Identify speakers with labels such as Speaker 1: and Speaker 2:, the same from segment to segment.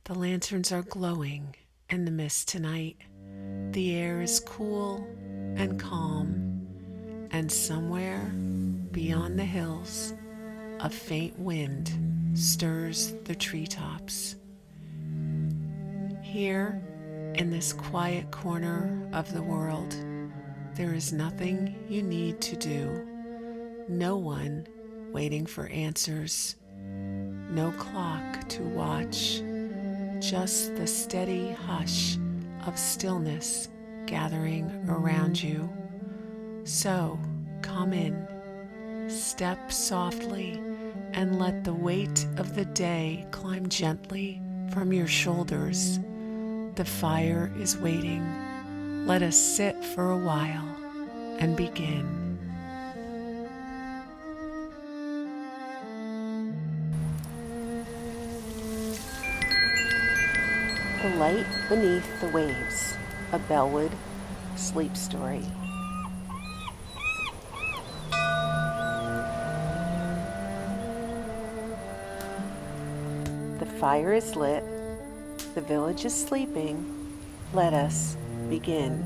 Speaker 1: The lanterns are glowing in the mist tonight. The air is cool and calm, and somewhere beyond the hills, a faint wind stirs the treetops. Here, in this quiet corner of the world, there is nothing you need to do, no one waiting for answers, no clock to watch, just the steady hush of stillness gathering around you. So come in, step softly, and let the weight of the day climb gently from your shoulders. The fire is waiting. Let us sit for a while and begin. The Light Beneath the Waves, a Bellewood sleep story. The fire is lit, the village is sleeping. Let us begin.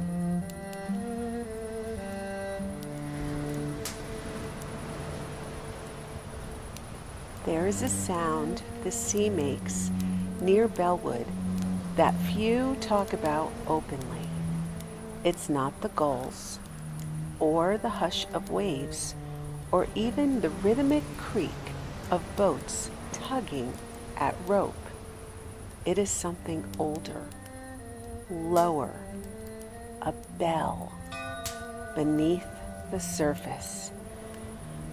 Speaker 1: There is a sound the sea makes near Bellewood that few talk about openly. It's not the gulls, or the hush of waves, or even the rhythmic creak of boats tugging at rope. It is something older, lower, a bell beneath the surface.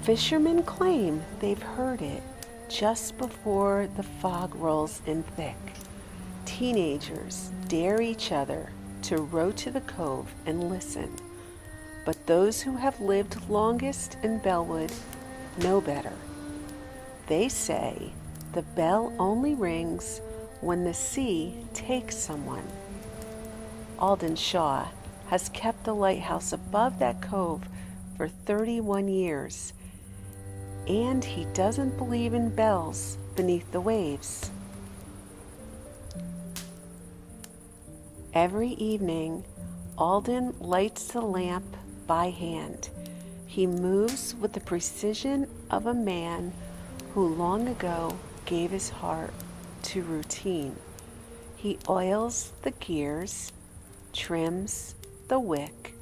Speaker 1: Fishermen claim they've heard it just before the fog rolls in thick. Teenagers dare each other to row to the cove and listen, but those who have lived longest in Bellewood know better. They say the bell only rings when the sea takes someone. Alden Shaw has kept the lighthouse above that cove for 31 years, and he doesn't believe in bells beneath the waves. Every evening, Alden lights the lamp by hand. He moves with the precision of a man who long ago gave his heart to routine. He oils the gears, trims the wick,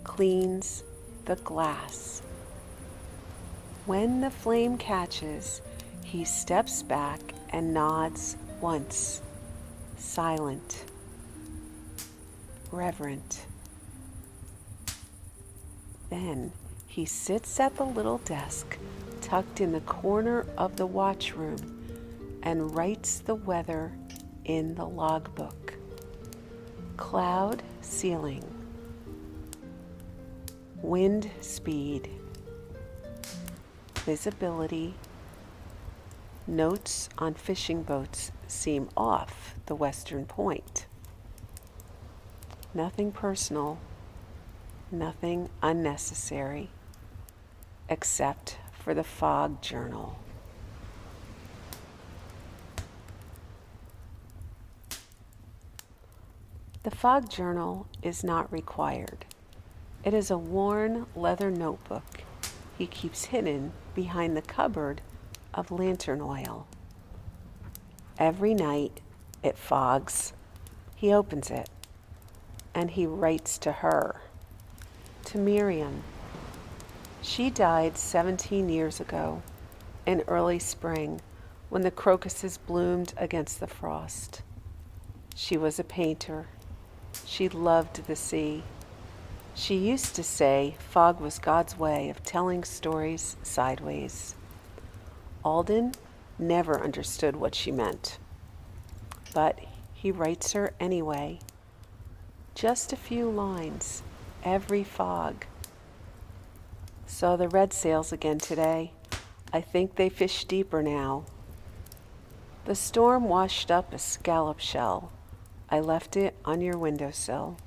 Speaker 1: cleans the glass. When the flame catches, he steps back and nods once, silent, reverent. Then he sits at the little desk tucked in the corner of the watchroom and writes the weather in the logbook. Cloud ceiling, wind speed, visibility. Notes on fishing boats seem off the western point. Nothing personal, nothing unnecessary, except for the fog journal. The fog journal is not required. It is a worn leather notebook he keeps hidden behind the cupboard of lantern oil. Every night it fogs. He opens it and he writes to her, to Miriam. She died 17 years ago in early spring when the crocuses bloomed against the frost. She was a painter. She loved the sea. She used to say fog was God's way of telling stories sideways. Alden never understood what she meant, but he writes her anyway. Just a few lines, every fog. Saw the red sails again today. I think they fish deeper now. The storm washed up a scallop shell. I left it on your windowsill.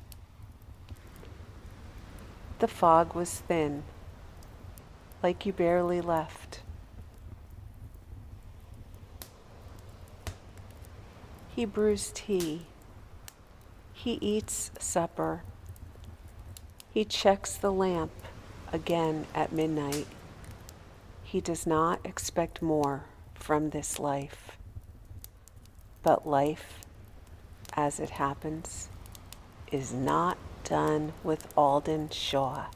Speaker 1: The fog was thin, like you barely left. He brews tea. He eats supper. He checks the lamp again at midnight. He does not expect more from this life. But life, as it happens, is not done with Alden Shaw.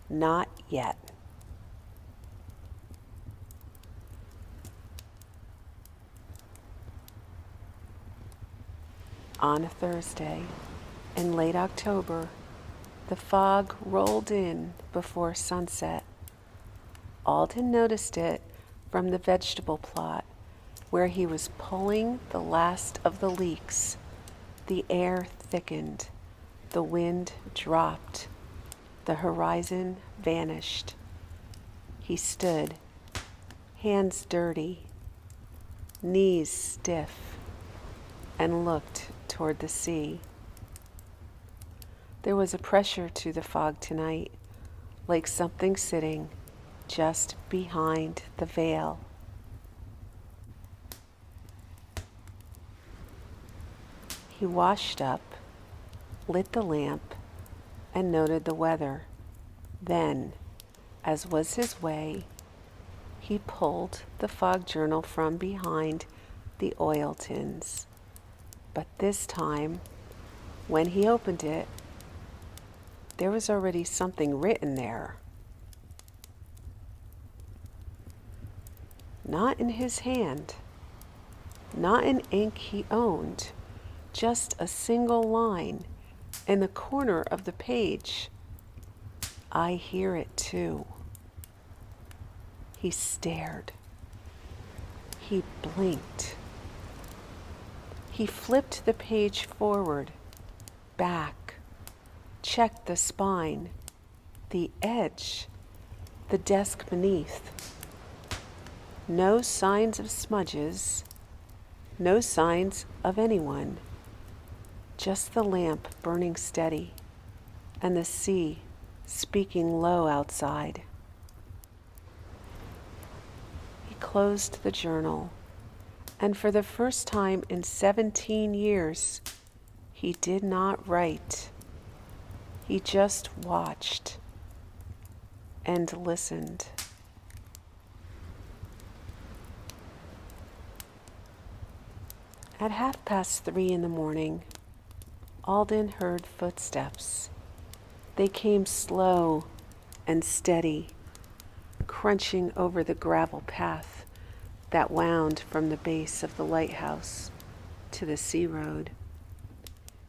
Speaker 1: Not yet. On a Thursday, in late October, the fog rolled in before sunset. Alden noticed it from the vegetable plot where he was pulling the last of the leeks. The air thickened, the wind dropped, the horizon vanished. He stood, hands dirty, knees stiff, and looked toward the sea. There was a pressure to the fog tonight, like something sitting just behind the veil. He washed up, lit the lamp, and noted the weather. Then, as was his way, he pulled the fog journal from behind the oil tins. But this time, when he opened it, there was already something written there. Not in his hand, not in ink he owned, just a single line in the corner of the page. I hear it too. He stared. He blinked. He flipped the page forward, back, checked the spine, the edge, the desk beneath. No signs of smudges, no signs of anyone. Just the lamp burning steady and the sea speaking low outside. He closed the journal, and for the first time in 17 years, he did not write. He just watched and listened. At 3:30 in the morning, Alden heard footsteps. They came slow and steady, crunching over the gravel path that wound from the base of the lighthouse to the sea road.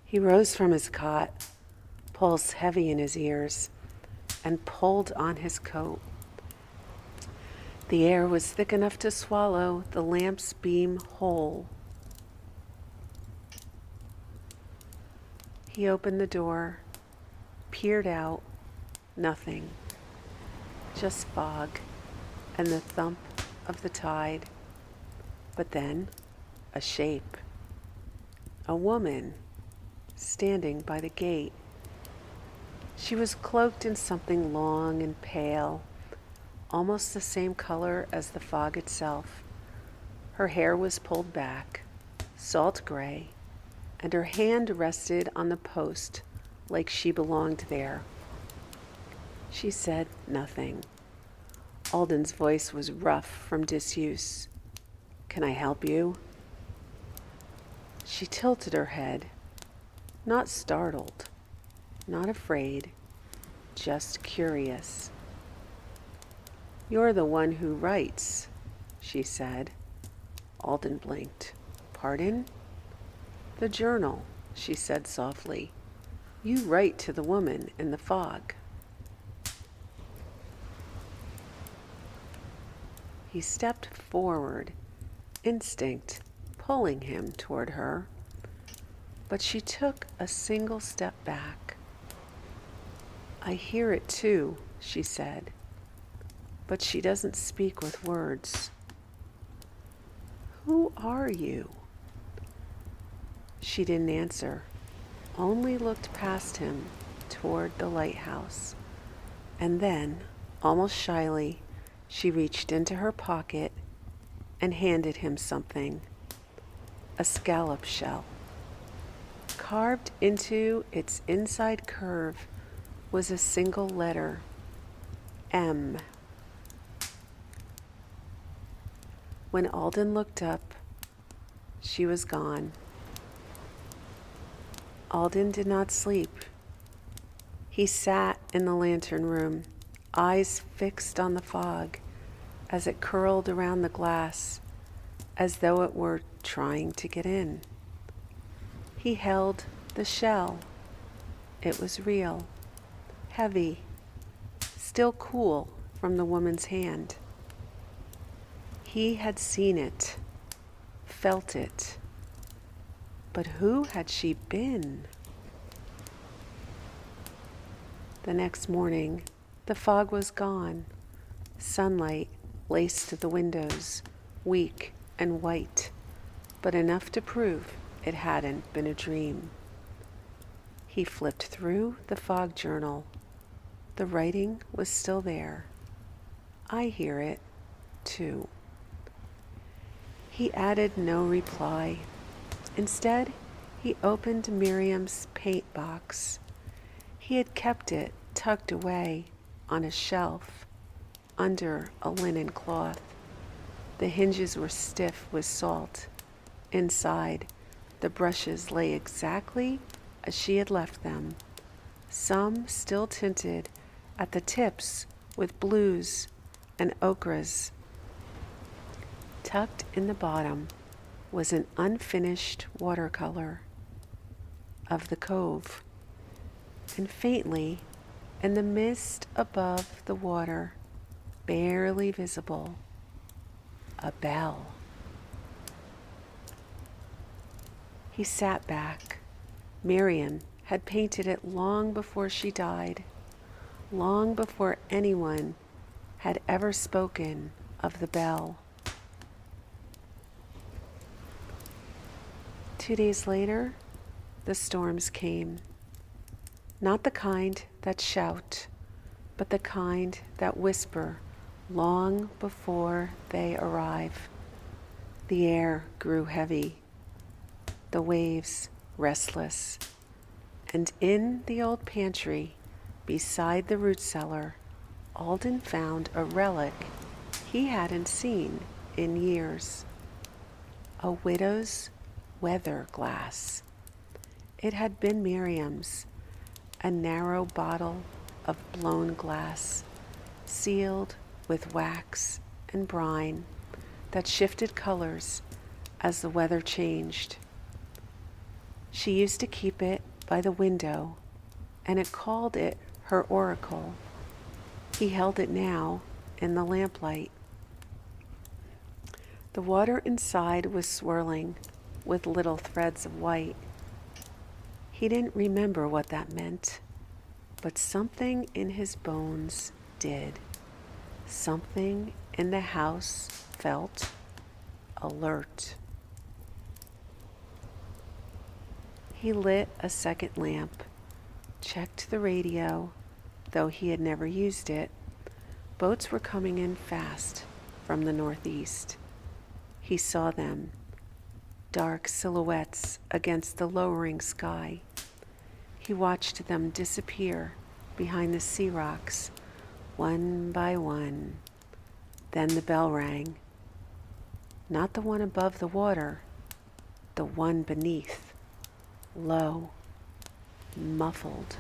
Speaker 1: He rose from his cot, pulse heavy in his ears, and pulled on his coat. The air was thick enough to swallow the lamp's beam whole. He opened the door, peered out, nothing, just fog and the thump of the tide. But then, a shape, a woman standing by the gate. She was cloaked in something long and pale, almost the same color as the fog itself. Her hair was pulled back, salt gray, and her hand rested on the post like she belonged there. She said nothing. Alden's voice was rough from disuse. "Can I help you?" She tilted her head, not startled, not afraid, just curious. "You're the one who writes," she said. Alden blinked. "Pardon?" "The journal," she said softly. "You write to the woman in the fog." He stepped forward, instinct pulling him toward her, but she took a single step back. "I hear it too," she said, but she doesn't speak with words. "Who are you?" She didn't answer, only looked past him toward the lighthouse. And then, almost shyly, she reached into her pocket and handed him something. a scallop shell. Carved into its inside curve was a single letter, M. When Alden looked up, she was gone. Alden did not sleep. He sat in the lantern room, eyes fixed on the fog as it curled around the glass, as though it were trying to get in. He held the shell. It was real, heavy, still cool from the woman's hand. He had seen it, felt it. But who had she been? The next morning, the fog was gone. Sunlight laced the windows, weak and white, but enough to prove it hadn't been a dream. He flipped through the fog journal. The writing was still there. I hear it, too. He added no reply. Instead, he opened Miriam's paint box. He had kept it tucked away on a shelf under a linen cloth. The hinges were stiff with salt. Inside, the brushes lay exactly as she had left them, some still tinted at the tips with blues and ochres. Tucked in the bottom was an unfinished watercolor of the cove, and faintly, in the mist above the water, barely visible, a bell. He sat back. Miriam had painted it long before she died, long before anyone had ever spoken of the bell. 2 days later, the storms came. Not the kind that shout, but the kind that whisper long before they arrive. The air grew heavy, the waves restless, and in the old pantry beside the root cellar, Alden found a relic he hadn't seen in years. A widow's weather glass. It had been Miriam's, a narrow bottle of blown glass, sealed with wax and brine that shifted colors as the weather changed. She used to keep it by the window, and it called it her oracle. He held it now in the lamplight. The water inside was swirling with little threads of white. He didn't remember what that meant, but something in his bones did. Something in the house felt alert. He lit a second lamp, checked the radio, though he had never used it. Boats were coming in fast from the northeast. He saw them, dark silhouettes against the lowering sky. He watched them disappear behind the sea rocks, one by one. Then the bell rang. Not the one above the water, the one beneath, low, muffled,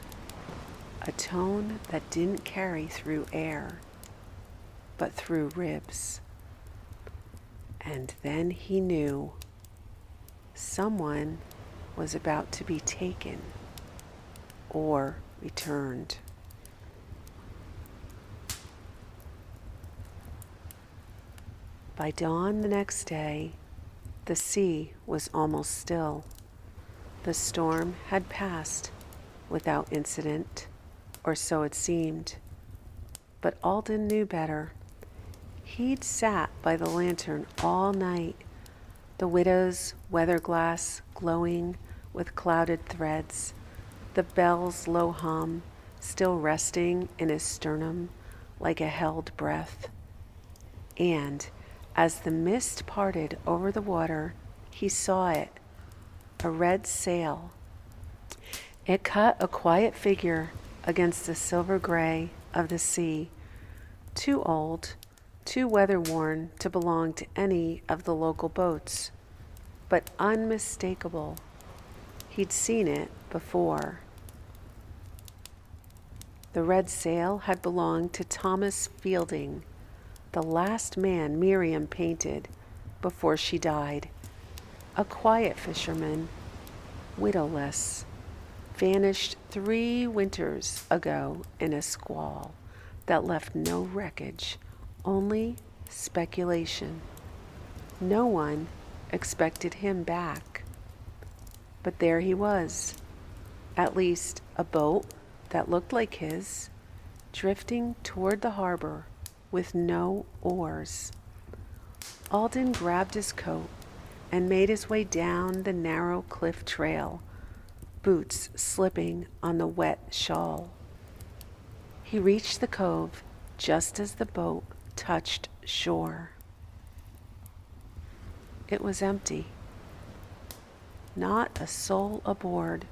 Speaker 1: a tone that didn't carry through air, but through ribs. And then he knew someone was about to be taken or returned. By dawn the next day, the sea was almost still. The storm had passed without incident, or so it seemed. But Alden knew better. He'd sat by the lantern all night, the widow's weather glass glowing with clouded threads, the bell's low hum still resting in his sternum like a held breath. And as the mist parted over the water, He saw it, a red sail. It cut a quiet figure against the silver gray of the sea, too old, too weather-worn to belong to any of the local boats, but unmistakable. He'd seen it before. The red sail had belonged to Thomas Fielding, the last man Miriam painted before she died. A quiet fisherman, widowless, vanished 3 winters ago in a squall that left no wreckage, only speculation. No one expected him back. But there he was, at least a boat that looked like his, drifting toward the harbor with no oars. Alden grabbed his coat and made his way down the narrow cliff trail, boots slipping on the wet shawl. He reached the cove just as the boat touched shore. It was empty. Not a soul aboard,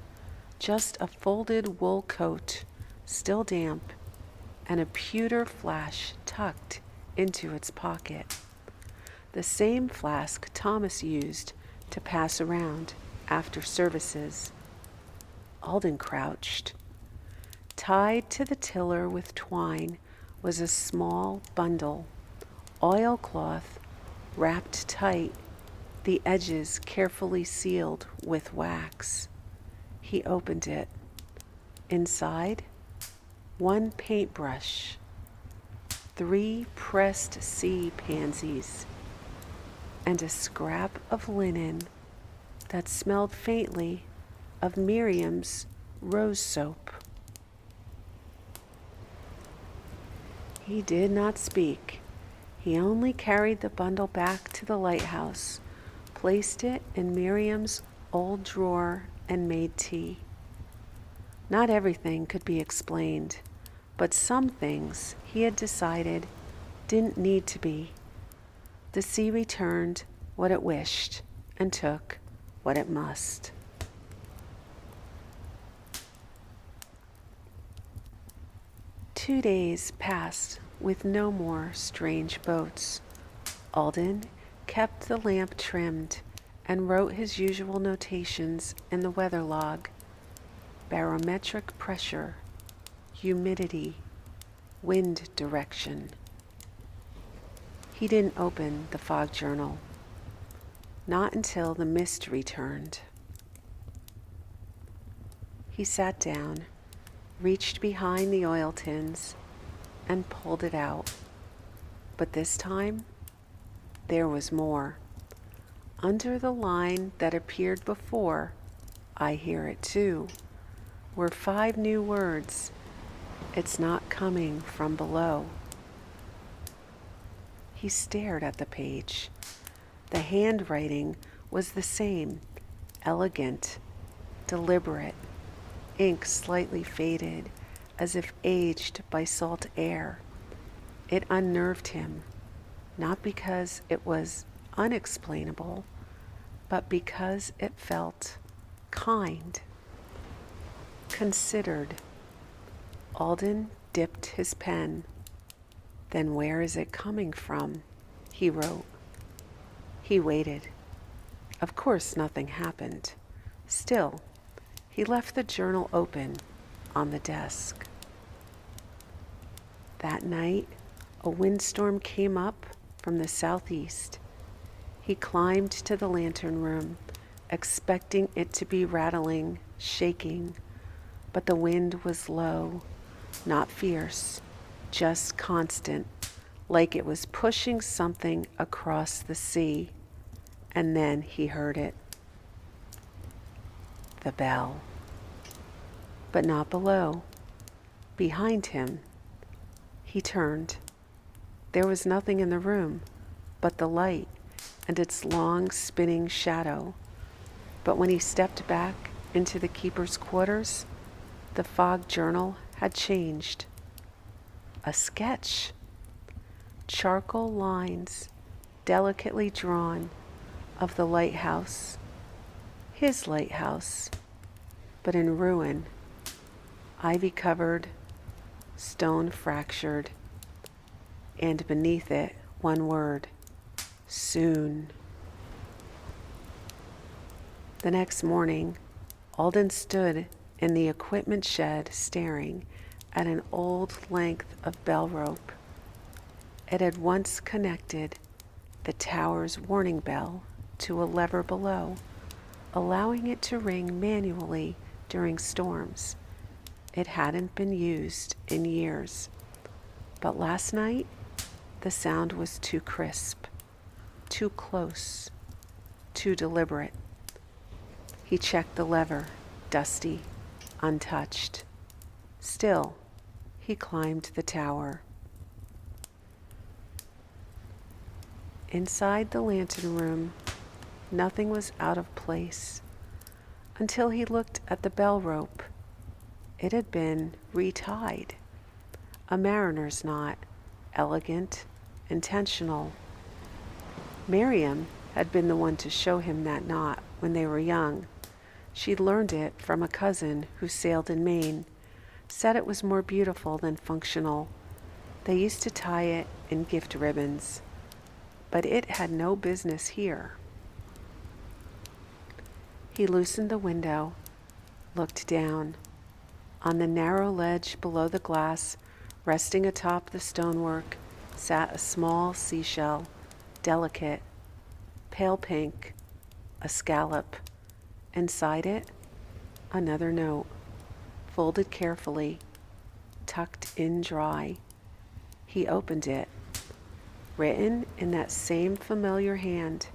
Speaker 1: just a folded wool coat, still damp, and a pewter flask tucked into its pocket. The same flask Thomas used to pass around after services. Alden crouched. Tied to the tiller with twine was a small bundle, oilcloth wrapped tight, the edges carefully sealed with wax. He opened it. Inside, 1 paintbrush, 3 pressed sea pansies, and a scrap of linen that smelled faintly of Miriam's rose soap. He did not speak. He only carried the bundle back to the lighthouse, placed it in Miriam's old drawer, and made tea. Not everything could be explained, but some things he had decided didn't need to be. The sea returned what it wished and took what it must. Two days passed with no more strange boats. Alden kept the lamp trimmed and wrote his usual notations in the weather log: barometric pressure, humidity, wind direction. He didn't open the fog journal, not until the mist returned. He sat down, reached behind the oil tins, and pulled it out. But this time, there was more. Under the line that appeared before, "I hear it too," were 5 new words. "It's not coming from below." He stared at the page. The handwriting was the same, elegant, deliberate, ink slightly faded, as if aged by salt air. It unnerved him, not because it was unexplainable, but because it felt kind, considered. Alden dipped his pen. "Then where is it coming from?" he wrote. He waited. Of course nothing happened. Still, he left the journal open on the desk. That night, a windstorm came up from the southeast. He climbed to the lantern room, expecting it to be rattling, shaking, but the wind was low, not fierce, just constant, like it was pushing something across the sea. And then he heard it. The bell. But not below. Behind him. He turned. There was nothing in the room but the light and its long spinning shadow. But when he stepped back into the keeper's quarters, the fog journal had changed. A sketch. Charcoal lines, delicately drawn, of the lighthouse, his lighthouse, but in ruin, ivy covered, stone fractured, and beneath it one word: soon. The next morning, Alden stood in the equipment shed staring at an old length of bell rope. It had once connected the tower's warning bell to a lever below, allowing it to ring manually during storms. It hadn't been used in years, but last night the sound was too crisp, too close, too deliberate. He checked the lever, dusty, untouched. Still, he climbed the tower. Inside the lantern room, nothing was out of place until he looked at the bell rope. It had been retied. A mariner's knot, elegant, intentional. Miriam had been the one to show him that knot when they were young. She'd learned it from a cousin who sailed in Maine, said it was more beautiful than functional. They used to tie it in gift ribbons, but it had no business here. He loosened the window, looked down. On the narrow ledge below the glass, resting atop the stonework, sat a small seashell, delicate, pale pink, a scallop. Inside it, another note, folded carefully, tucked in dry. He opened it, written in that same familiar hand.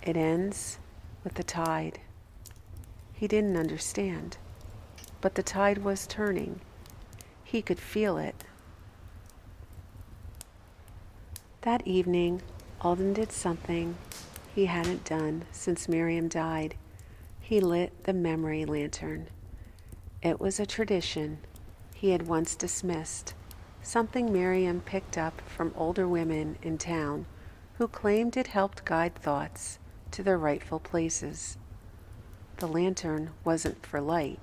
Speaker 1: It ends with the tide. He didn't understand, but the tide was turning. He could feel it. That evening, Alden did something he hadn't done since Miriam died. He lit the memory lantern. It was a tradition he had once dismissed, something Miriam picked up from older women in town who claimed it helped guide thoughts to their rightful places. The lantern wasn't for light,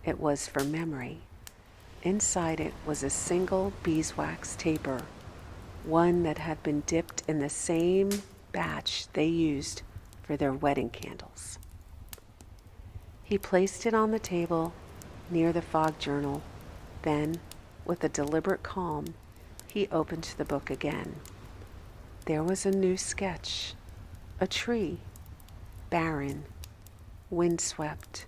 Speaker 1: it was for memory. Inside it was a single beeswax taper, one that had been dipped in the same batch they used for their wedding candles. He placed it on the table near the fog journal. Then, with a deliberate calm, he opened the book again. There was a new sketch, a tree, barren, windswept,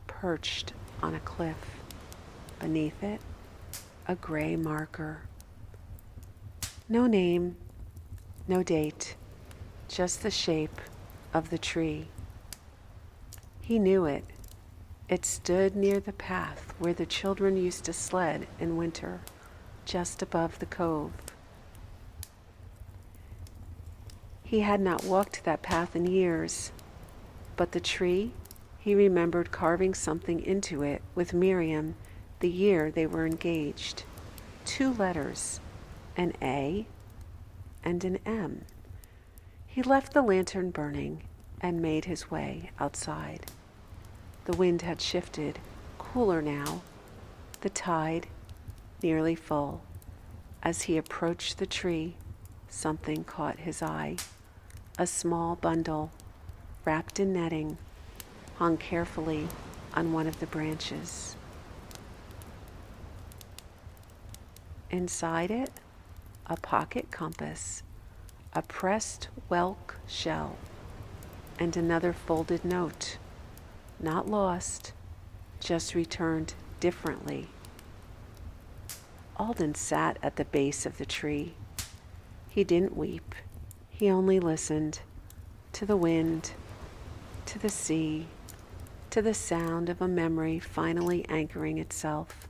Speaker 1: perched on a cliff. Beneath it, a gray marker. No name, no date, just the shape of the tree. He knew it. It stood near the path where the children used to sled in winter, just above the cove. He had not walked that path in years, but the tree, he remembered carving something into it with Miriam the year they were engaged. 2 letters, an A and an M. He left the lantern burning and made his way outside. The wind had shifted, cooler now, the tide nearly full. As he approached the tree, something caught his eye. A small bundle, wrapped in netting, hung carefully on one of the branches. Inside it, a pocket compass, a pressed whelk shell, and another folded note. Not lost, just returned differently. Alden sat at the base of the tree. He didn't weep. He only listened to the wind, to the sea, to the sound of a memory finally anchoring itself.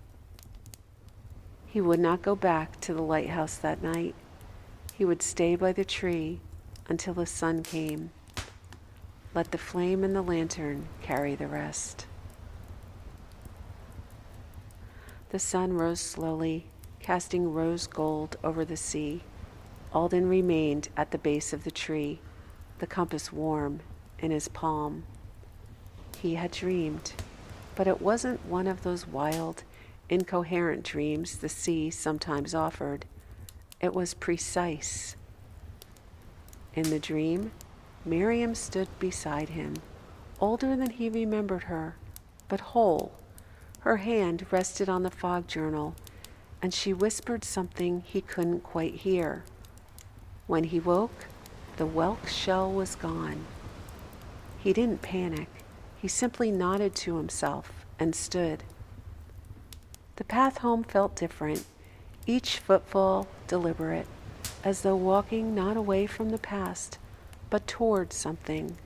Speaker 1: He would not go back to the lighthouse that night. He would stay by the tree until the sun came. Let the flame in the lantern carry the rest. The sun rose slowly, casting rose gold over the sea. Alden remained at the base of the tree, the compass warm in his palm. He had dreamed, but it wasn't one of those wild, incoherent dreams the sea sometimes offered. It was precise. In the dream, Miriam stood beside him, older than he remembered her, but whole. Her hand rested on the fog journal, and she whispered something he couldn't quite hear. When he woke, the whelk shell was gone. He didn't panic. He simply nodded to himself and stood. The path home felt different, each footfall deliberate, as though walking not away from the past, but toward something.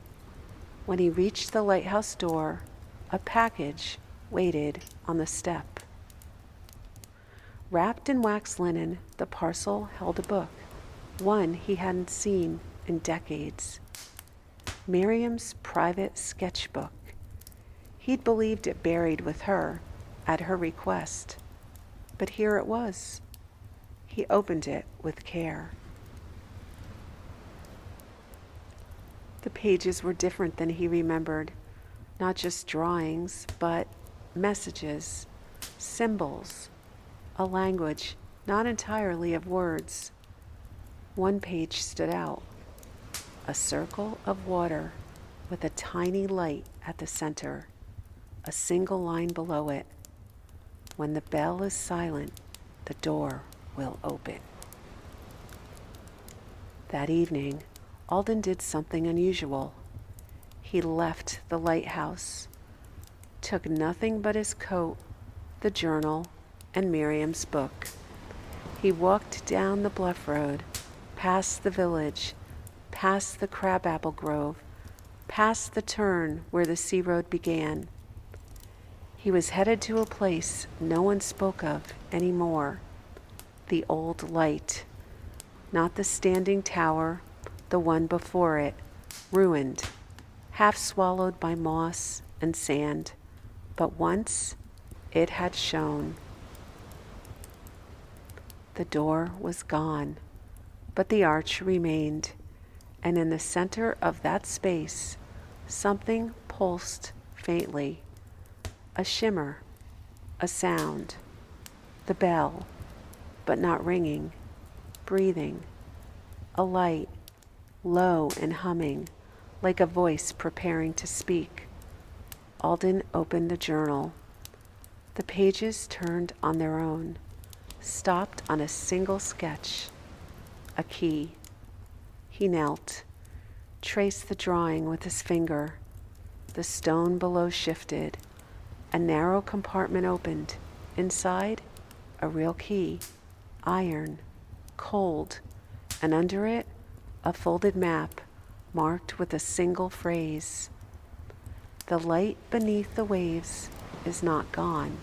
Speaker 1: When he reached the lighthouse door, a package waited on the step. Wrapped in wax linen, the parcel held a book, one he hadn't seen in decades. Miriam's private sketchbook. He'd believed it buried with her, at her request. But here it was. He opened it with care. The pages were different than he remembered. Not just drawings, but messages, symbols, a language not entirely of words. One page stood out. A circle of water with a tiny light at the center. A single line below it. When the bell is silent, the door will open. That evening, Alden did something unusual. He left the lighthouse, took nothing but his coat, the journal, and Miriam's book. He walked down the bluff road, past the village, past the crabapple grove, past the turn where the sea road began. He was headed to a place no one spoke of anymore, the old light, not the standing tower, the one before it, ruined, half swallowed by moss and sand, but once it had shone. The door was gone, but the arch remained, and in the center of that space, something pulsed faintly, a shimmer, a sound, the bell, but not ringing, breathing, a light, low and humming, like a voice preparing to speak. Alden opened the journal. The pages turned on their own, stopped on a single sketch, a key. He knelt, traced the drawing with his finger. The stone below shifted. A narrow compartment opened. Inside, a real key, iron, cold, and under it, a folded map marked with a single phrase. The light beneath the waves is not gone,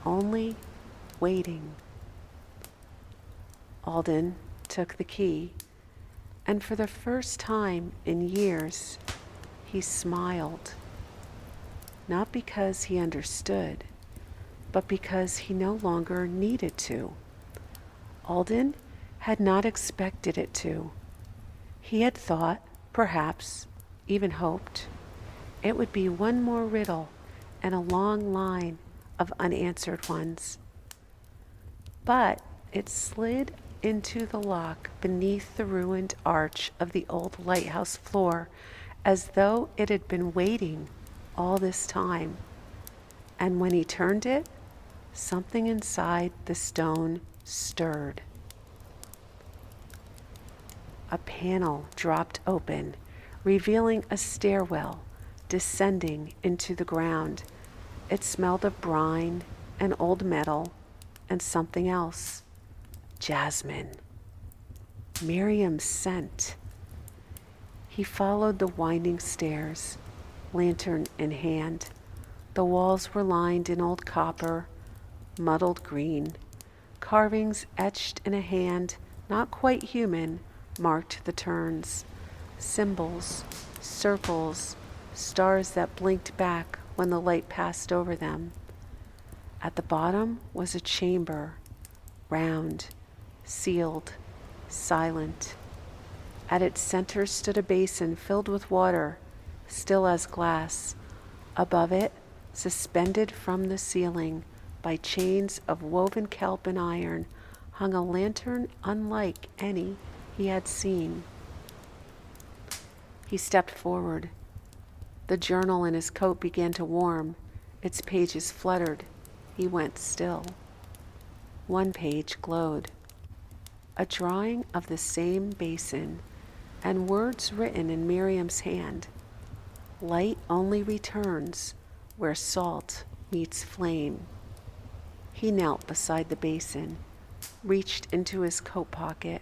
Speaker 1: only waiting. Alden took the key, and for the first time in years, he smiled. Not because he understood, but because he no longer needed to. Alden had not expected it to. He had thought, perhaps, even hoped, it would be one more riddle and a long line of unanswered ones. But it slid into the lock beneath the ruined arch of the old lighthouse floor as though it had been waiting all this time. And when he turned it, something inside the stone stirred. A panel dropped open, revealing a stairwell descending into the ground. It smelled of brine and old metal and something else. Jasmine. Miriam's scent. He followed the winding stairs, lantern in hand. The walls were lined in old copper, muddled green. Carvings etched in a hand, not quite human, marked the turns. Symbols, circles, stars that blinked back when the light passed over them. At the bottom was a chamber, round, sealed, silent. At its center stood a basin filled with water, still as glass. Above it, suspended from the ceiling by chains of woven kelp and iron, hung a lantern unlike any he had seen. He stepped forward. The journal in his coat began to warm. Its pages fluttered. He went still. One page glowed. A drawing of the same basin, and words written in Miriam's hand. Light only returns where salt meets flame. He knelt beside the basin, reached into his coat pocket,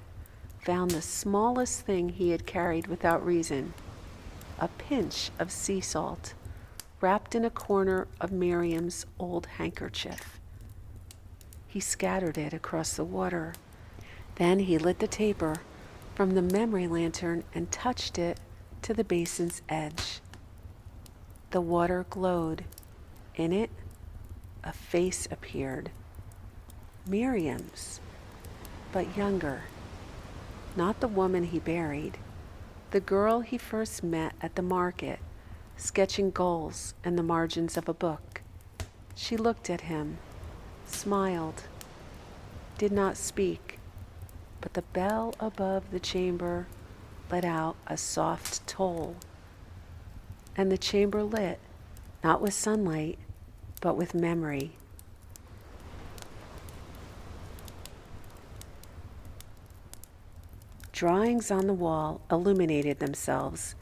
Speaker 1: found the smallest thing he had carried without reason, a pinch of sea salt, wrapped in a corner of Miriam's old handkerchief. He scattered it across the water. Then he lit the taper from the memory lantern and touched it to the basin's edge. The water glowed. In it, a face appeared. Miriam's, but younger. Not the woman he buried. The girl he first met at the market, sketching gulls in the margins of a book. She looked at him, smiled, did not speak, but the bell above the chamber let out a soft toll. And the chamber lit, not with sunlight, but with memory. Drawings on the wall illuminated themselves,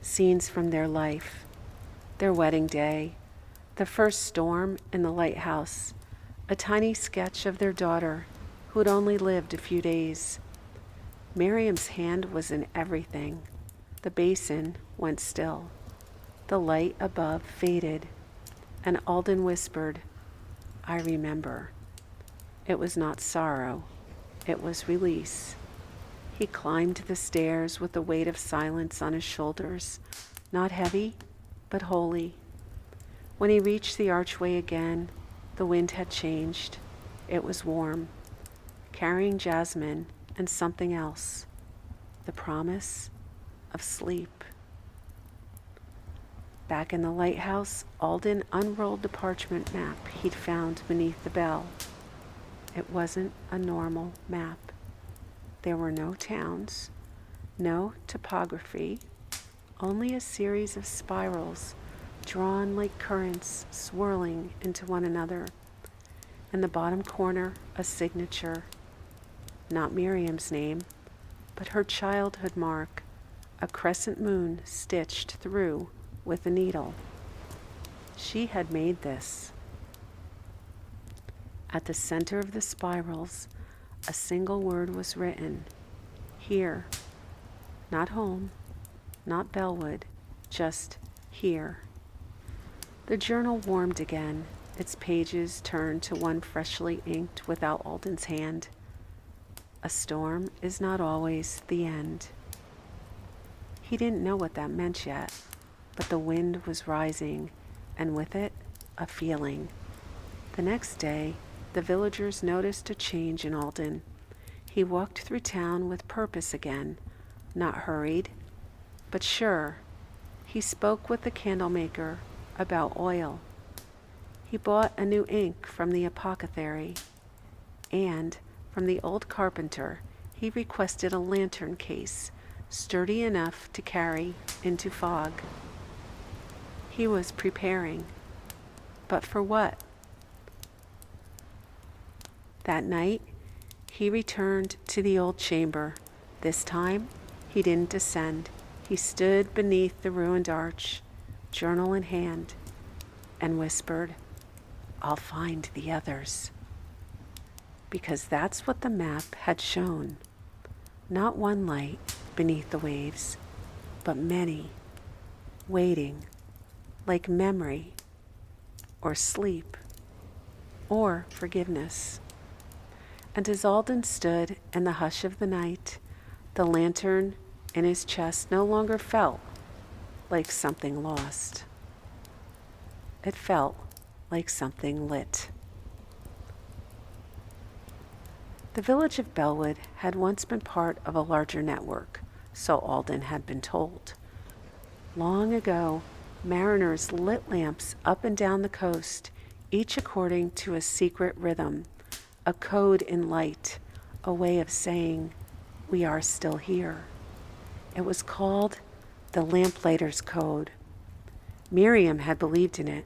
Speaker 1: scenes from their life, their wedding day, the first storm in the lighthouse, a tiny sketch of their daughter who had only lived a few days. Miriam's hand was in everything. The basin went still. The light above faded, and Alden whispered, "I remember." It was not sorrow, it was release. He climbed the stairs with the weight of silence on his shoulders, not heavy, but holy. When he reached the archway again, the wind had changed. It was warm, carrying jasmine and something else, the promise of sleep. Back in the lighthouse, Alden unrolled the parchment map he'd found beneath the bell. It wasn't a normal map. There were no towns, no topography, only a series of spirals drawn like currents swirling into one another. In the bottom corner, a signature. Not Miriam's name, but her childhood mark, a crescent moon stitched through with a needle. She had made this. At the center of the spirals, a single word was written. Here. Not home, not Bellewood, just here. The journal warmed again. Its pages turned to one freshly inked without Alden's hand. A storm is not always the end. He didn't know what that meant yet, but the wind was rising, and with it, a feeling. The next day, the villagers noticed a change in Alden. He walked through town with purpose again, not hurried, but sure. He spoke with the candlemaker about oil. He bought a new ink from the apothecary, and from the old carpenter he requested a lantern case sturdy enough to carry into fog. He was preparing, but for what? That night, he returned to the old chamber. This time, he didn't descend. He stood beneath the ruined arch, journal in hand, and whispered, "I'll find the others." Because that's what the map had shown. Not one light beneath the waves, but many, waiting, like memory, or sleep, or forgiveness. And as Alden stood in the hush of the night, the lantern in his chest no longer felt like something lost. It felt like something lit. The village of Bellewood had once been part of a larger network, so Alden had been told. Long ago, mariners lit lamps up and down the coast, each according to a secret rhythm, a code in light, a way of saying, "We are still here." It was called the Lamplighter's Code. Miriam had believed in it.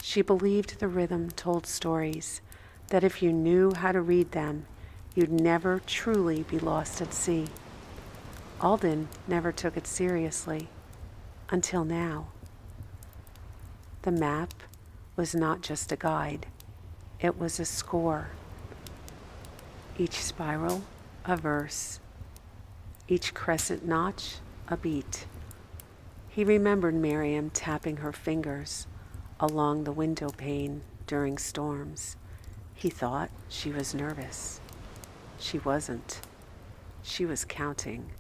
Speaker 1: She believed the rhythm told stories, that if you knew how to read them, you'd never truly be lost at sea. Alden never took it seriously, until now. The map was not just a guide, it was a score. Each spiral, a verse. Each crescent notch, a beat. He remembered Miriam tapping her fingers along the window pane during storms. He thought she was nervous. She wasn't. She was counting.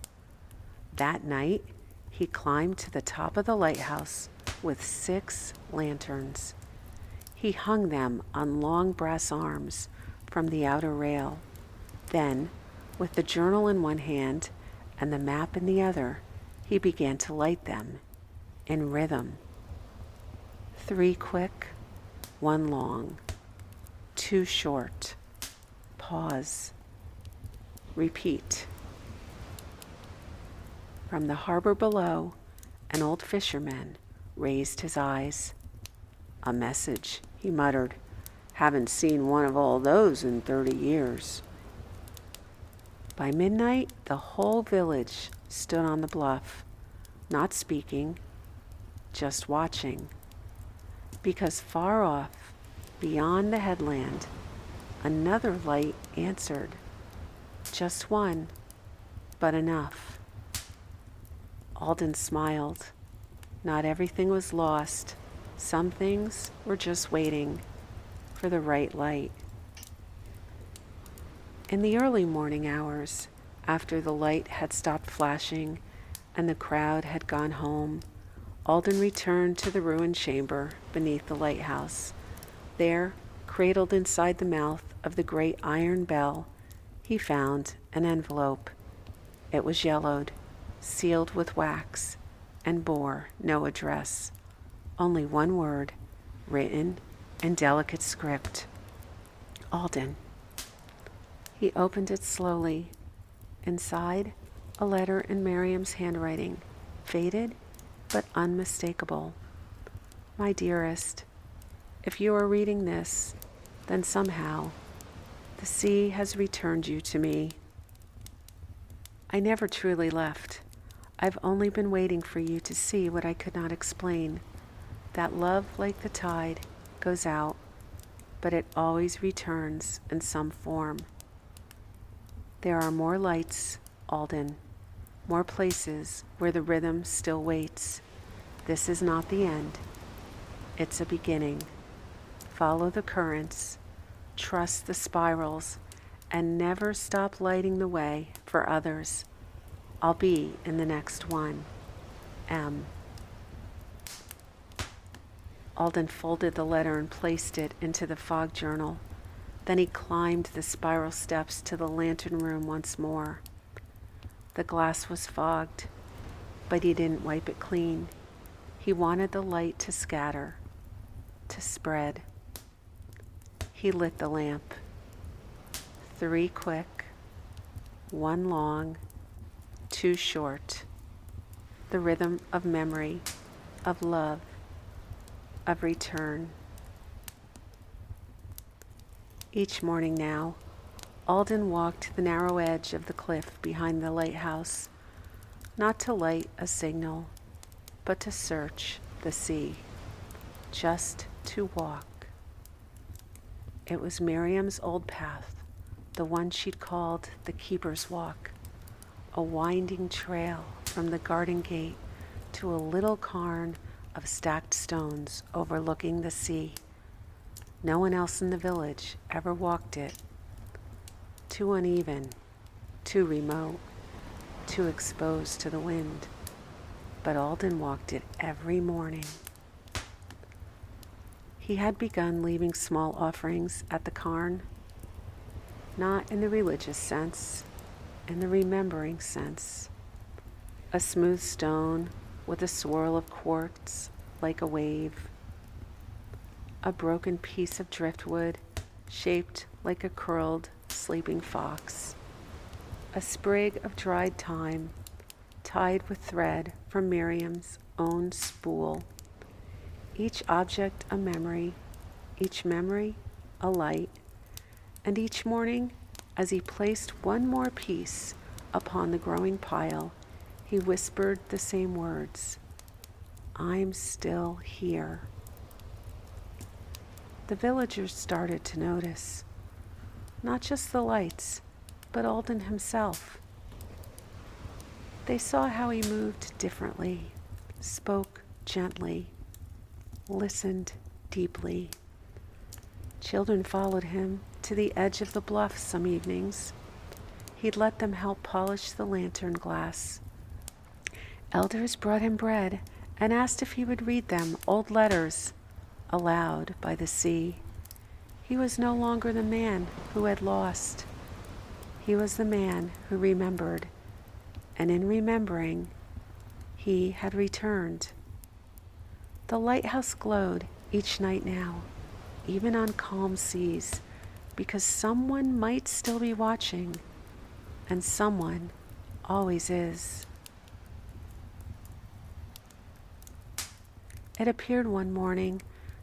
Speaker 1: That night, he climbed to the top of the lighthouse with 6 lanterns. He hung them on long brass arms from the outer rail. Then, with the journal in one hand and the map in the other, he began to light them in rhythm. 3 quick, 1 long, 2 short. Pause. Repeat. From the harbor below, an old fisherman raised his eyes. "A message," he muttered. "Haven't seen one of all those in 30 years. By midnight, the whole village stood on the bluff, not speaking, just watching. Because far off, beyond the headland, another light answered. Just one, but enough. Alden smiled. Not everything was lost. Some things were just waiting for the right light. In the early morning hours, after the light had stopped flashing and the crowd had gone home, Alden returned to the ruined chamber beneath the lighthouse. There, cradled inside the mouth of the great iron bell, he found an envelope. It was yellowed, sealed with wax, and bore no address. Only one word, written in delicate script. Alden. He opened it slowly. Inside, a letter in Miriam's handwriting, faded but unmistakable. My dearest, if you are reading this, then somehow the sea has returned you to me. I never truly left. I've only been waiting for you to see what I could not explain. That love, like the tide, goes out, but it always returns in some form. There are more lights, Alden, more places where the rhythm still waits. This is not the end. It's a beginning. Follow the currents, trust the spirals, and never stop lighting the way for others. I'll be in the next one. M. Alden folded the letter and placed it into the fog journal. Then he climbed the spiral steps to the lantern room once more. The glass was fogged, but he didn't wipe it clean. He wanted the light to scatter, to spread. He lit the lamp. 3 quick, 1 long, 2 short. The rhythm of memory, of love, of return. Each morning now, Alden walked the narrow edge of the cliff behind the lighthouse, not to light a signal, but to search the sea, just to walk. It was Miriam's old path, the one she'd called the Keeper's Walk, a winding trail from the garden gate to a little cairn of stacked stones overlooking the sea. No one else in the village ever walked it. Too uneven, too remote, too exposed to the wind. But Alden walked it every morning. He had begun leaving small offerings at the cairn, not in the religious sense, in the remembering sense. A smooth stone with a swirl of quartz like a wave. A broken piece of driftwood shaped like a curled sleeping fox. A sprig of dried thyme tied with thread from Miriam's own spool. Each object a memory, each memory a light, and each morning, as he placed one more piece upon the growing pile, he whispered the same words, "I'm still here." The villagers started to notice, not just the lights, but Alden himself. They saw how he moved differently, spoke gently, listened deeply. Children followed him to the edge of the bluff some evenings. He'd let them help polish the lantern glass. Elders brought him bread and asked if he would read them old letters aloud by the sea. He was no longer the man who had lost. He was the man who remembered, and in remembering, he had returned. The lighthouse glowed each night now, even on calm seas, because someone might still be watching, and someone always is. It appeared one morning,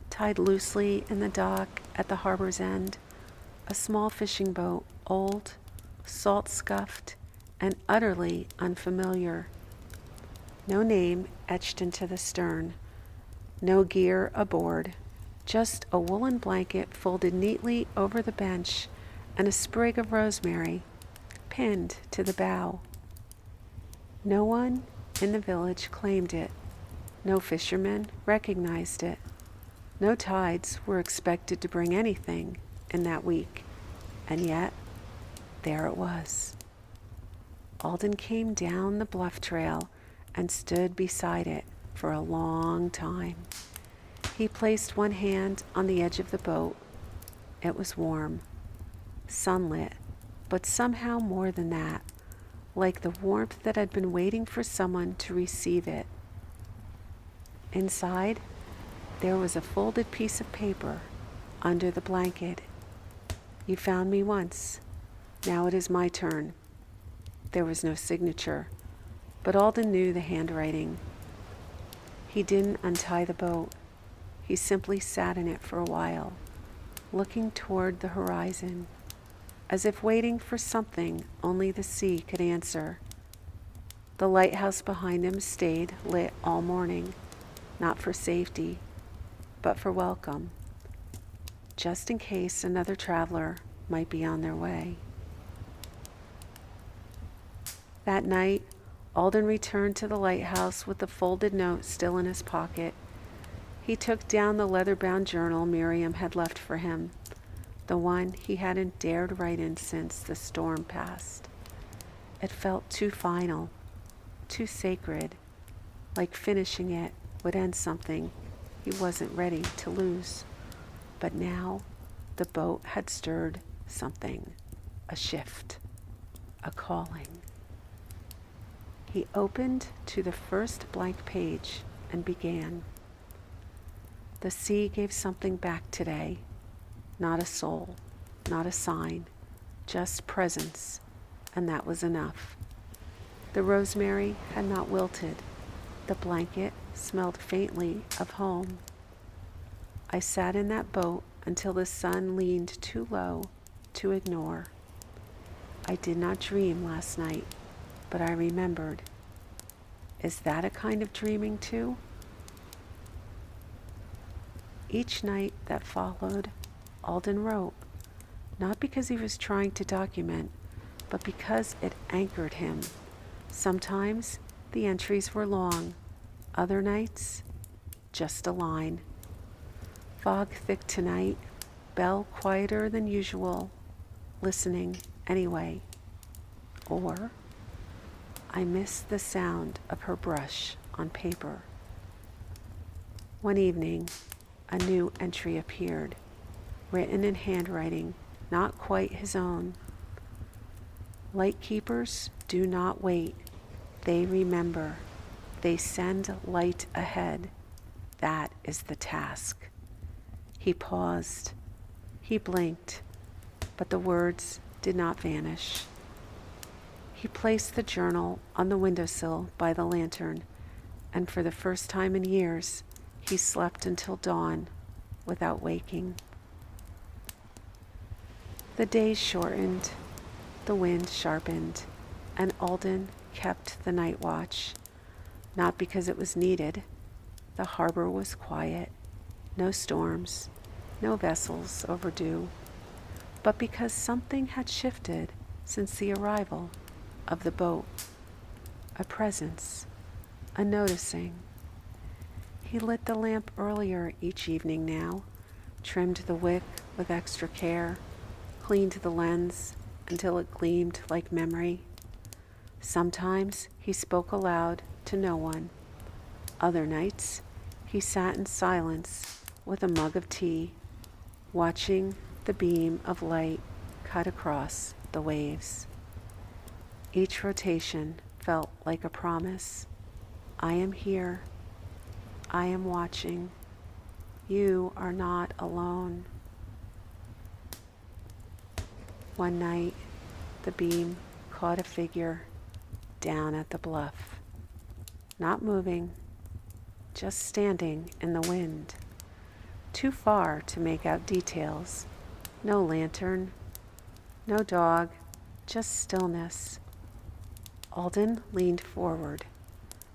Speaker 1: tied loosely in the dock at the harbor's end, a small fishing boat, old, salt-scuffed, and utterly unfamiliar. No name etched into the stern, no gear aboard, just a woolen blanket folded neatly over the bench and a sprig of rosemary pinned to the bow. No one in the village claimed it. No fishermen recognized it. No tides were expected to bring anything in that week. And yet, there it was. Alden came down the bluff trail and stood beside it for a long time. He placed one hand on the edge of the boat. It was warm, sunlit, but somehow more than that, like the warmth that had been waiting for someone to receive it. Inside, there was a folded piece of paper under the blanket. "You found me once. Now it is my turn." There was no signature, but Alden knew the handwriting. He didn't untie the boat. He simply sat in it for a while, looking toward the horizon, as if waiting for something only the sea could answer. The lighthouse behind him stayed lit all morning, not for safety, but for welcome, just in case another traveler might be on their way. That night, Alden returned to the lighthouse with the folded note still in his pocket. He took down the leather-bound journal Miriam had left for him, the one he hadn't dared write in since the storm passed. It felt too final, too sacred, like finishing it would end something he wasn't ready to lose. But now, the boat had stirred something, a shift, a calling. He opened to the first blank page and began. The sea gave something back today, not a soul, not a sign, just presence, and that was enough. The rosemary had not wilted. The blanket smelled faintly of home. I sat in that boat until the sun leaned too low to ignore. I did not dream last night, but I remembered. Is that a kind of dreaming too? Each night that followed, Alden wrote, not because he was trying to document, but because it anchored him. Sometimes the entries were long, other nights, just a line. Fog thick tonight, bell quieter than usual, listening anyway. Or, I miss the sound of her brush on paper. One evening, a new entry appeared, written in handwriting not quite his own. Lightkeepers do not wait. They remember. They send light ahead. That is the task. He paused. He blinked, but the words did not vanish. He placed the journal on the windowsill by the lantern, and for the first time in years, he slept until dawn without waking. The days shortened, the wind sharpened, and Alden kept the night watch, not because it was needed. The harbor was quiet, no storms, no vessels overdue, but because something had shifted since the arrival of the boat. A presence, a noticing. He lit the lamp earlier each evening now, trimmed the wick with extra care, cleaned the lens until it gleamed like memory. Sometimes he spoke aloud to no one. Other nights, he sat in silence with a mug of tea, watching the beam of light cut across the waves. Each rotation felt like a promise. I am here. I am watching. You are not alone. One night, the beam caught a figure down at the bluff, not moving, just standing in the wind, too far to make out details. No lantern, no dog, just stillness. Alden leaned forward.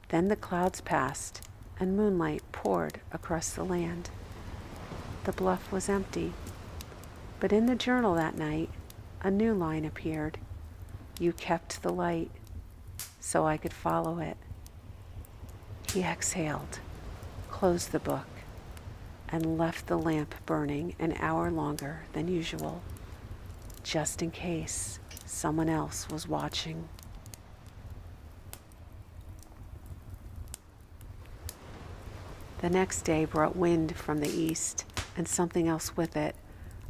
Speaker 1: Then the clouds passed, and moonlight poured across the land. The bluff was empty, but in the journal that night, a new line appeared. You kept the light, so I could follow it. He exhaled, closed the book, and left the lamp burning an hour longer than usual, just in case someone else was watching. The next day brought wind from the east, and something else with it,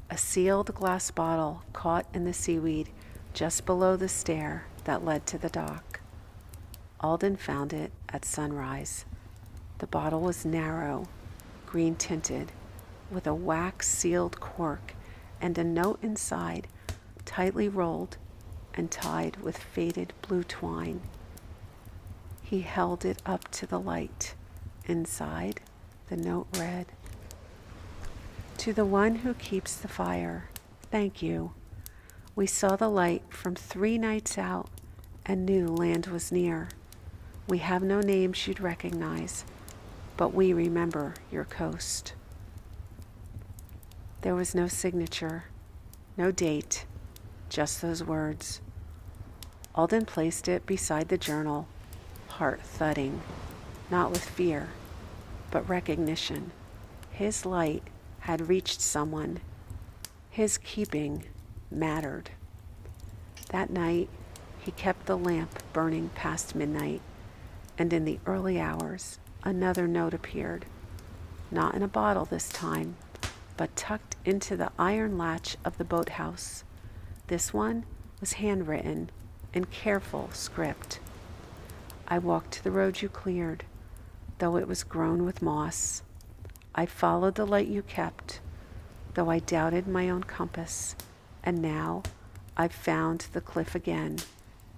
Speaker 1: a sealed glass bottle caught in the seaweed just below the stair that led to the dock. Alden found it at sunrise. The bottle was narrow, green-tinted, with a wax-sealed cork and a note inside, tightly rolled and tied with faded blue twine. He held it up to the light. Inside, the note read, "To the one who keeps the fire, thank you. We saw the light from 3 nights out and knew land was near. We have no names you'd recognize, but we remember your coast." There was no signature, no date, just those words. Alden placed it beside the journal, heart thudding, not with fear, but recognition. His light had reached someone. His keeping mattered. That night, he kept the lamp burning past midnight, and in the early hours, another note appeared. Not in a bottle this time, but tucked into the iron latch of the boathouse. This one was handwritten in careful script. I walked the road you cleared, though it was grown with moss. I followed the light you kept, though I doubted my own compass. And now I've found the cliff again.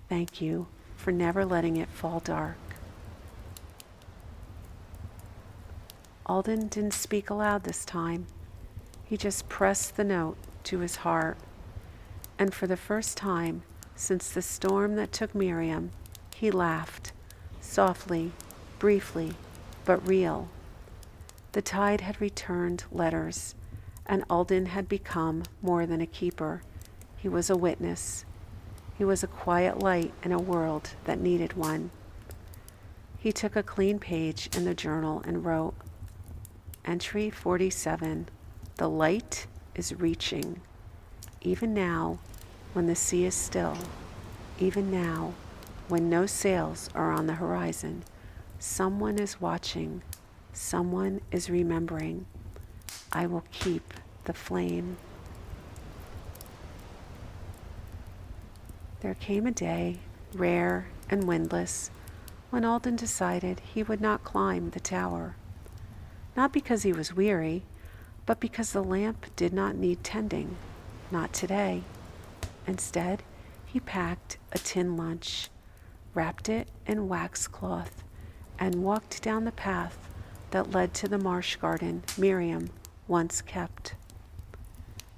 Speaker 1: Thank you for never letting it fall dark. Alden didn't speak aloud this time. He just pressed the note to his heart. And for the first time since the storm that took Miriam, he laughed, softly, briefly, but real. The tide had returned letters, and Alden had become more than a keeper. He was a witness. He was a quiet light in a world that needed one. He took a clean page in the journal and wrote, Entry 47, the light is reaching. Even now, when the sea is still, even now, when no sails are on the horizon, someone is watching, someone is remembering. I will keep the flame. There came a day, rare and windless, when Alden decided he would not climb the tower. Not because he was weary, but because the lamp did not need tending, not today. Instead, he packed a tin lunch, wrapped it in wax cloth, and walked down the path that led to the marsh garden Miriam once kept.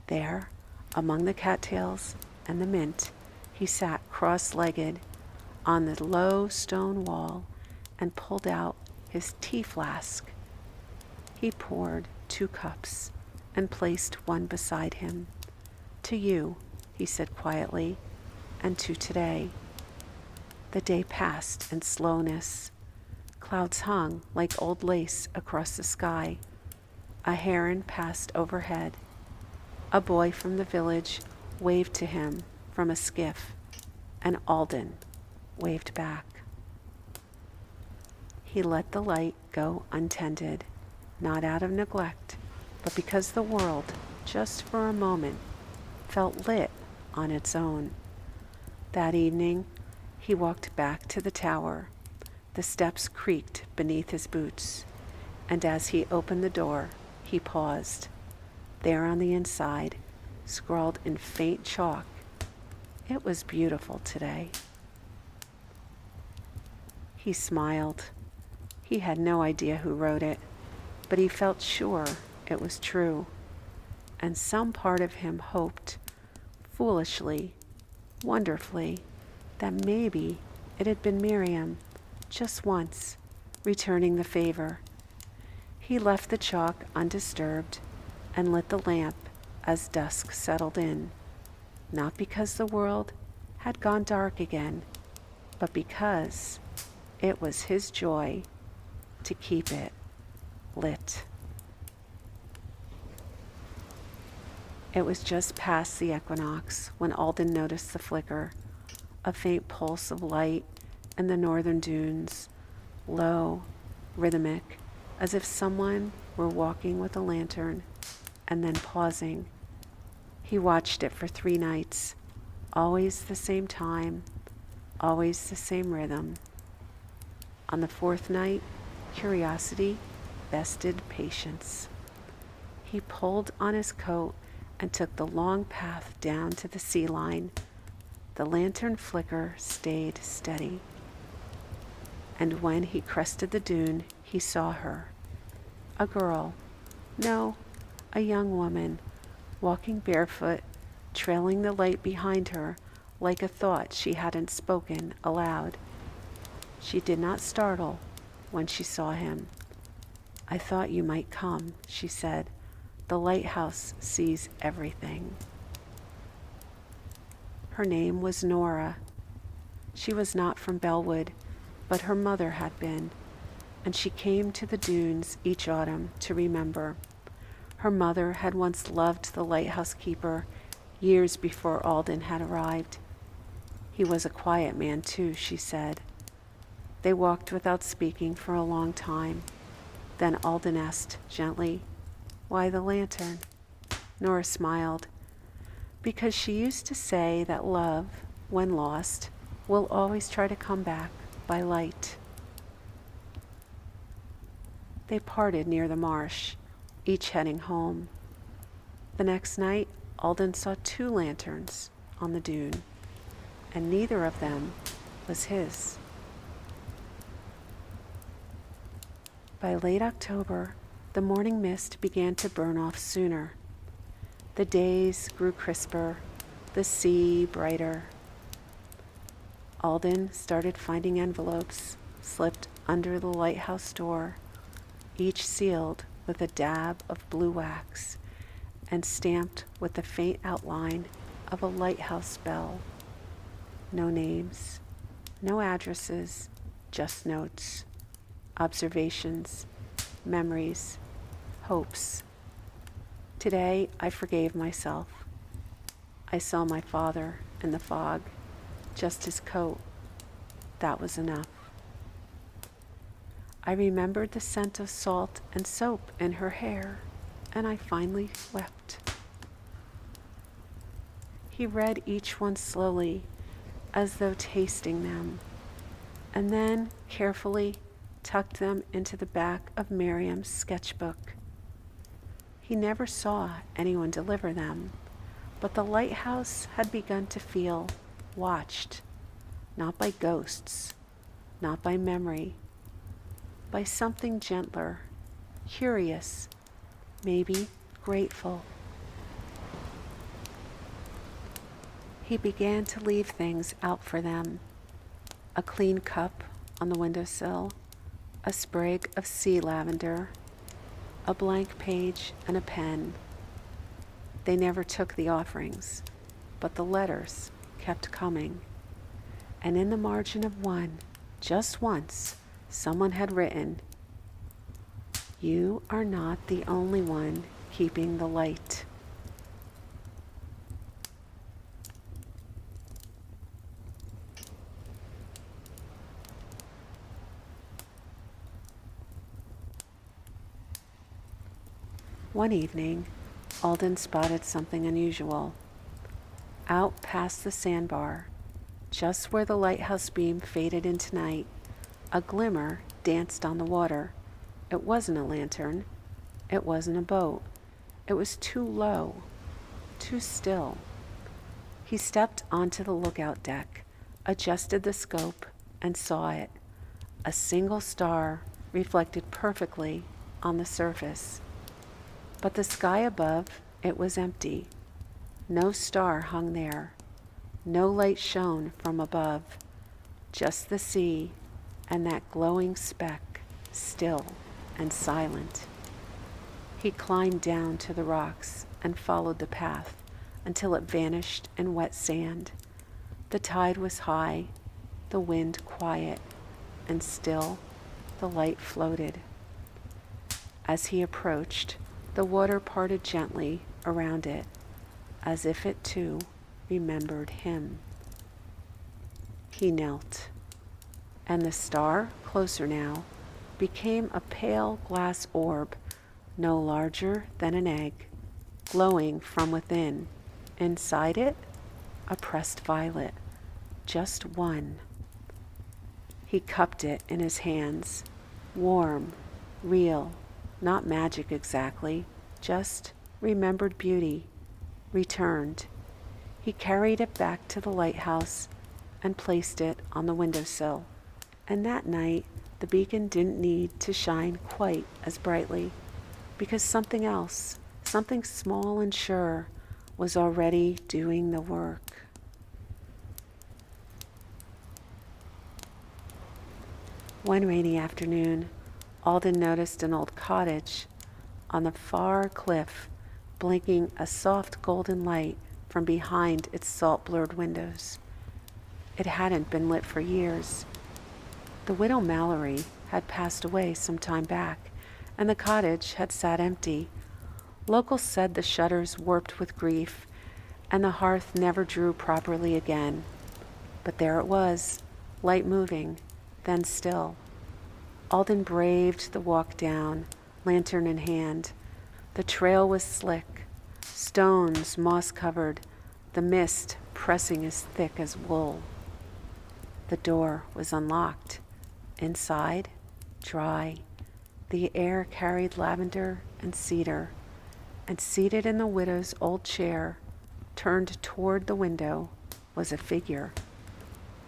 Speaker 1: There, among the cattails and the mint, he sat cross-legged on the low stone wall and pulled out his tea flask. He poured 2 cups and placed one beside him. "To you," he said quietly, "and to today." The day passed in slowness. Clouds hung like old lace across the sky. A heron passed overhead. A boy from the village waved to him from a skiff, and Alden waved back. He let the light go untended, not out of neglect, but because the world, just for a moment, felt lit on its own. That evening, he walked back to the tower. The steps creaked beneath his boots, and as he opened the door, he paused. There on the inside, scrawled in faint chalk, "It was beautiful today." He smiled. He had no idea who wrote it, but he felt sure it was true. And some part of him hoped, foolishly, wonderfully, that maybe it had been Miriam, just once, returning the favor. He left the chalk undisturbed and lit the lamp as dusk settled in, not because the world had gone dark again, but because it was his joy to keep it lit. It was just past the equinox when Alden noticed the flicker, a faint pulse of light in the northern dunes, low, rhythmic, as if someone were walking with a lantern and then pausing. He watched it for 3 nights, always the same time, always the same rhythm. On the 4th night, curiosity bested patience. He pulled on his coat and took the long path down to the sea line. The lantern flicker stayed steady. And when he crested the dune, he saw her. A girl. No, a young woman, walking barefoot, trailing the light behind her like a thought she hadn't spoken aloud. She did not startle when she saw him. "I thought you might come," she said. "The lighthouse sees everything." Her name was Nora. She was not from Bellewood, but her mother had been, and she came to the dunes each autumn to remember. Her mother had once loved the lighthouse keeper years before Alden had arrived. He was a quiet man too, she said. They walked without speaking for a long time. Then Alden asked gently, "Why the lantern?" Nora smiled. "Because she used to say that love, when lost, will always try to come back by light." They parted near the marsh, each heading home. The next night, Alden saw 2 lanterns on the dune, and neither of them was his. By late October, the morning mist began to burn off sooner. The days grew crisper, the sea brighter. Alden started finding envelopes slipped under the lighthouse door, each sealed with a dab of blue wax and stamped with the faint outline of a lighthouse bell. No names, no addresses, just notes, observations, memories, hopes. Today I forgave myself. I saw my father in the fog, just his coat. That was enough. I remembered the scent of salt and soap in her hair, and I finally wept. He read each one slowly, as though tasting them. and then carefully tucked them into the back of Miriam's sketchbook. He never saw anyone deliver them, but the lighthouse had begun to feel watched, not by ghosts, not by memory, by something gentler, curious, maybe grateful. He began to leave things out for them: a clean cup on the windowsill, a sprig of sea lavender, a blank page and a pen. They never took the offerings, but the letters kept coming. And in the margin of one, just once, someone had written, "You are not the only one keeping the light." One evening, Alden spotted something unusual. Out past the sandbar, just where the lighthouse beam faded into night, a glimmer danced on the water. It wasn't a lantern. It wasn't a boat. It was too low, too still. He stepped onto the lookout deck, adjusted the scope, and saw it. A single star reflected perfectly on the surface. But the sky above, it was empty. No star hung there. No light shone from above. Just the sea and that glowing speck, still and silent. He climbed down to the rocks and followed the path until it vanished in wet sand. The tide was high, the wind quiet, and still the light floated. As he approached, the water parted gently around it, as if it too remembered him. He knelt, and the star, closer now, became a pale glass orb, no larger than an egg, glowing from within. Inside it, a pressed violet, just one. He cupped it in his hands, warm, real, not magic exactly, just remembered beauty, returned. He carried it back to the lighthouse and placed it on the windowsill. And that night, the beacon didn't need to shine quite as brightly, because something else, something small and sure, was already doing the work. One rainy afternoon, Alden noticed an old cottage on the far cliff, blinking a soft golden light from behind its salt-blurred windows. It hadn't been lit for years. The widow Mallory had passed away some time back, and the cottage had sat empty. Locals said the shutters warped with grief, and the hearth never drew properly again. But there it was, light moving, then still. Alden braved the walk down, lantern in hand. The trail was slick, stones moss-covered, the mist pressing as thick as wool. The door was unlocked. Inside, dry. The air carried lavender and cedar, and seated in the widow's old chair, turned toward the window, was a figure.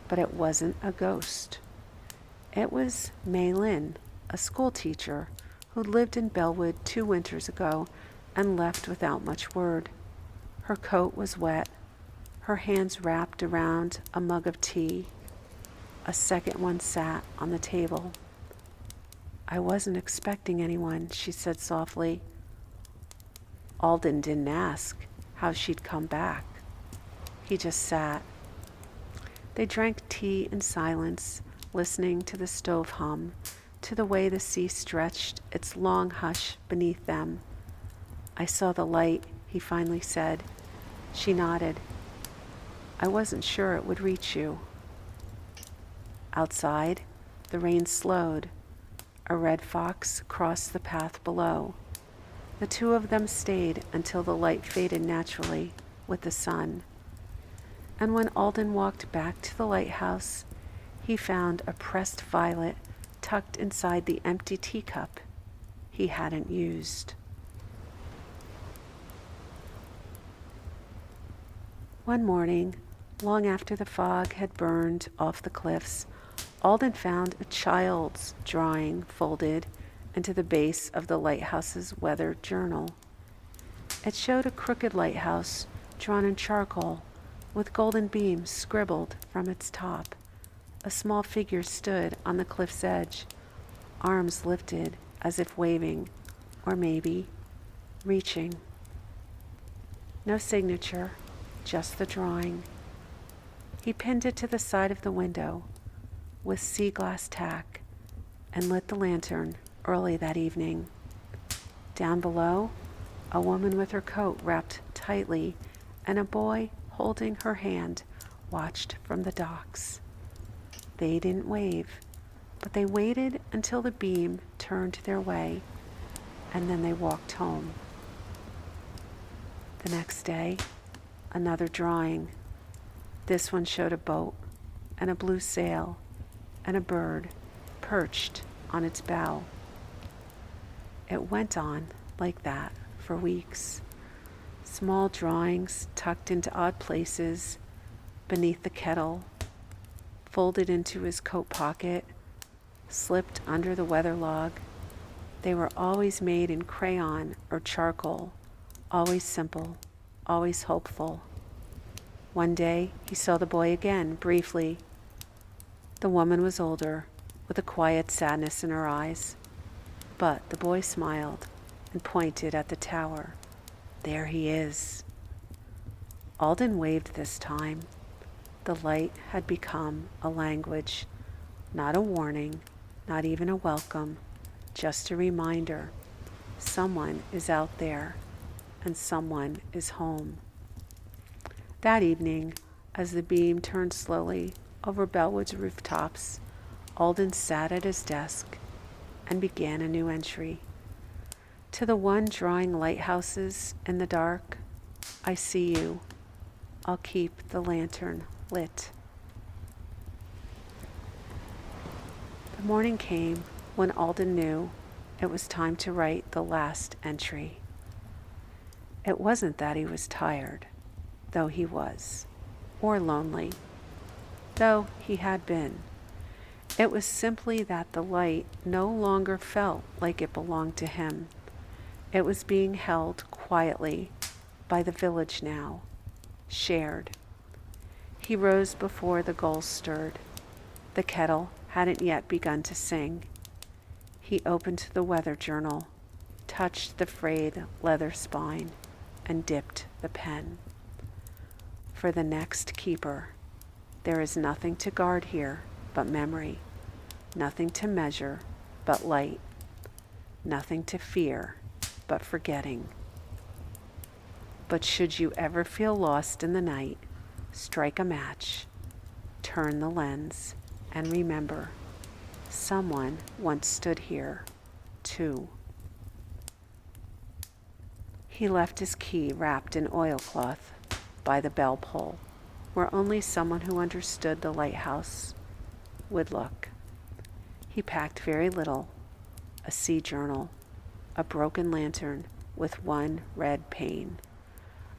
Speaker 1: But it wasn't a ghost. It was Mei Lin, a school teacher who lived in Bellewood 2 winters ago and left without much word. Her coat was wet, her hands wrapped around a mug of tea. A second one sat on the table. "I wasn't expecting anyone," she said softly. Alden didn't ask how she'd come back. He just sat. They drank tea in silence, listening to the stove hum, to the way the sea stretched its long hush beneath them. "I saw the light," he finally said. She nodded. "I wasn't sure it would reach you." Outside, the rain slowed. A red fox crossed the path below. The two of them stayed until the light faded naturally with the sun. And when Alden walked back to the lighthouse, he found a pressed violet tucked inside the empty teacup he hadn't used. One morning, long after the fog had burned off the cliffs, Alden found a child's drawing folded into the base of the lighthouse's weather journal. It showed a crooked lighthouse drawn in charcoal with golden beams scribbled from its top. A small figure stood on the cliff's edge, arms lifted as if waving, or maybe reaching. No signature, just the drawing. He pinned it to the side of the window with sea glass tack and lit the lantern early that evening. Down below, a woman with her coat wrapped tightly and a boy holding her hand watched from the docks. They didn't wave, but they waited until the beam turned their way, and then they walked home. The next day, another drawing. This one showed a boat and a blue sail and a bird perched on its bow. It went on like that for weeks. Small drawings tucked into odd places beneath the kettle, folded into his coat pocket, slipped under the weather log. They were always made in crayon or charcoal, always simple, always hopeful. One day he saw the boy again, briefly. The woman was older, with a quiet sadness in her eyes, but the boy smiled and pointed at the tower. There he is. Alden waved this time. The light had become a language, not a warning, not even a welcome, just a reminder. Someone is out there, and someone is home. That evening, as the beam turned slowly over Bellewood's rooftops, Alden sat at his desk and began a new entry. To the one drawing lighthouses in the dark, I see you. I'll keep the lantern lit. The morning came when Alden knew it was time to write the last entry. It wasn't that he was tired, though he was, or lonely, though he had been. It was simply that the light no longer felt like it belonged to him. It was being held quietly by the village now, shared. He rose before the gulls stirred. The kettle hadn't yet begun to sing. He opened the weather journal, touched the frayed leather spine, and dipped the pen. For the next keeper, there is nothing to guard here but memory, nothing to measure but light, nothing to fear but forgetting. But should you ever feel lost in the night, strike a match, turn the lens, and remember, someone once stood here, too. He left his key wrapped in oilcloth by the bell pull, where only someone who understood the lighthouse would look. He packed very little, a sea journal, a broken lantern with one red pane,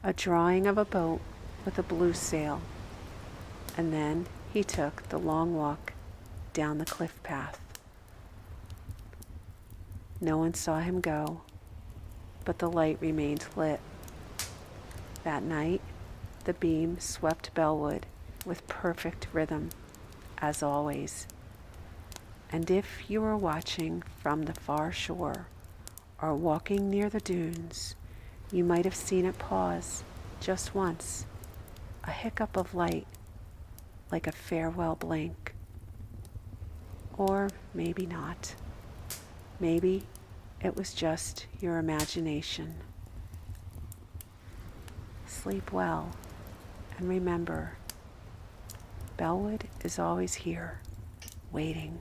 Speaker 1: a drawing of a boat with a blue sail, and then he took the long walk down the cliff path. No one saw him go, but the light remained lit. That night, the beam swept Bellewood with perfect rhythm, as always. And if you were watching from the far shore or walking near the dunes, you might have seen it pause just once, a hiccup of light, like a farewell blink. Or maybe not. Maybe it was just your imagination. Sleep well, and remember, Bellewood is always here, waiting.